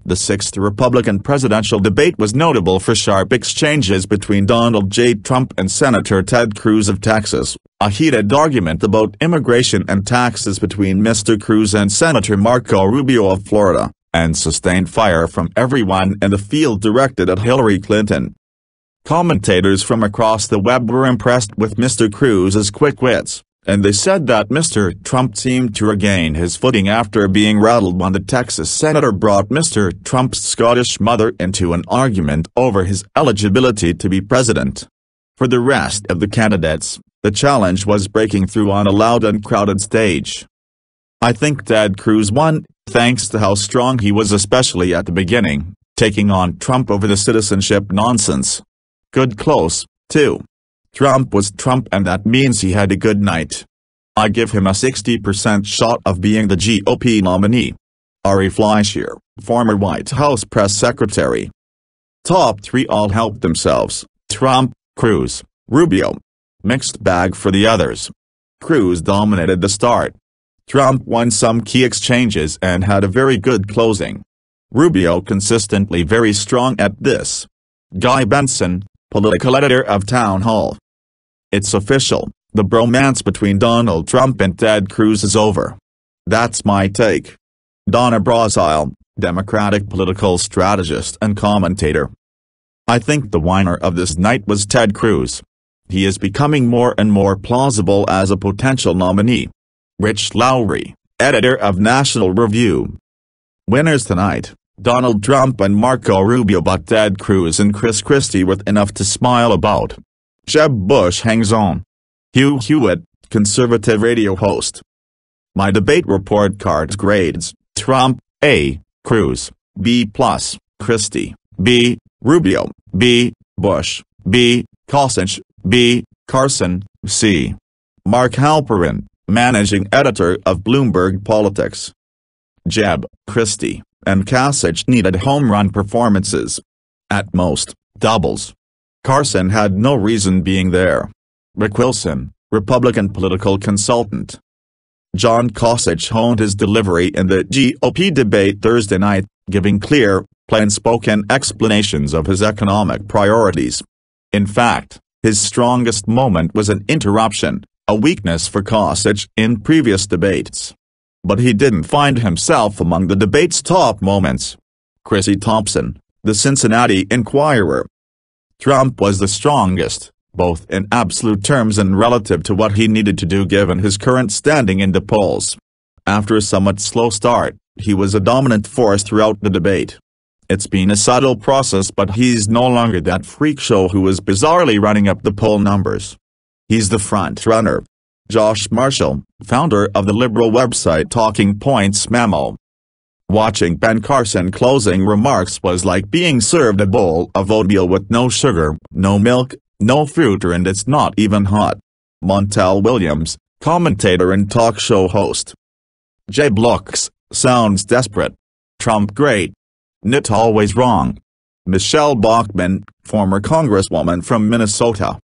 The sixth Republican presidential debate was notable for sharp exchanges between Donald J. Trump and Senator Ted Cruz of Texas, a heated argument about immigration and taxes between Mr. Cruz and Senator Marco Rubio of Florida, and sustained fire from everyone in the field directed at Hillary Clinton. Commentators from across the web were impressed with Mr. Cruz's quick wits, and they said that Mr. Trump seemed to regain his footing after being rattled when the Texas senator brought Mr. Trump's Scottish mother into an argument over his eligibility to be president. For the rest of the candidates, the challenge was breaking through on a loud and crowded stage. I think Ted Cruz won, thanks to how strong he was especially at the beginning, taking on Trump over the citizenship nonsense. Good close, too. Trump was Trump, and that means he had a good night. I give him a 60% shot of being the GOP nominee. Ari Fleischer, former White House press secretary. Top three all helped themselves: Trump, Cruz, Rubio. Mixed bag for the others. Cruz dominated the start. Trump won some key exchanges and had a very good closing. Rubio consistently very strong at this. Guy Benson, political editor of Town Hall. It's official, the bromance between Donald Trump and Ted Cruz is over. That's my take. Donna Brazile, Democratic political strategist and commentator. I think the winner of this night was Ted Cruz. He is becoming more and more plausible as a potential nominee. Rich Lowry, editor of National Review. Winners tonight: Donald Trump and Marco Rubio, but Ted Cruz and Chris Christie with enough to smile about. Jeb Bush hangs on. Hugh Hewitt, conservative radio host. My debate report card grades: Trump, A, Cruz, B+, Christie, B, Rubio, B, Bush, B, Kasich, B, Carson, C. Mark Halperin, managing editor of Bloomberg Politics. Jeb, Christie, and Kasich needed home run performances. At most, doubles. Carson had no reason being there. Rick Wilson, Republican political consultant. John Kasich honed his delivery in the GOP debate Thursday night, giving clear, plain-spoken explanations of his economic priorities. In fact, his strongest moment was an interruption, a weakness for Kasich in previous debates. But he didn't find himself among the debate's top moments. Chrissy Thompson, the Cincinnati Enquirer. Trump was the strongest, both in absolute terms and relative to what he needed to do given his current standing in the polls. After a somewhat slow start, he was a dominant force throughout the debate. It's been a subtle process, but he's no longer that freak show who is bizarrely running up the poll numbers. He's the front runner. Josh Marshall, founder of the liberal website Talking Points Memo. Watching Ben Carson closing remarks was like being served a bowl of oatmeal with no sugar, no milk, no fruit, and it's not even hot. Montel Williams, commentator and talk show host. Jay Blocks, sounds desperate. Trump great. Nit always wrong. Michelle Bachmann, former congresswoman from Minnesota.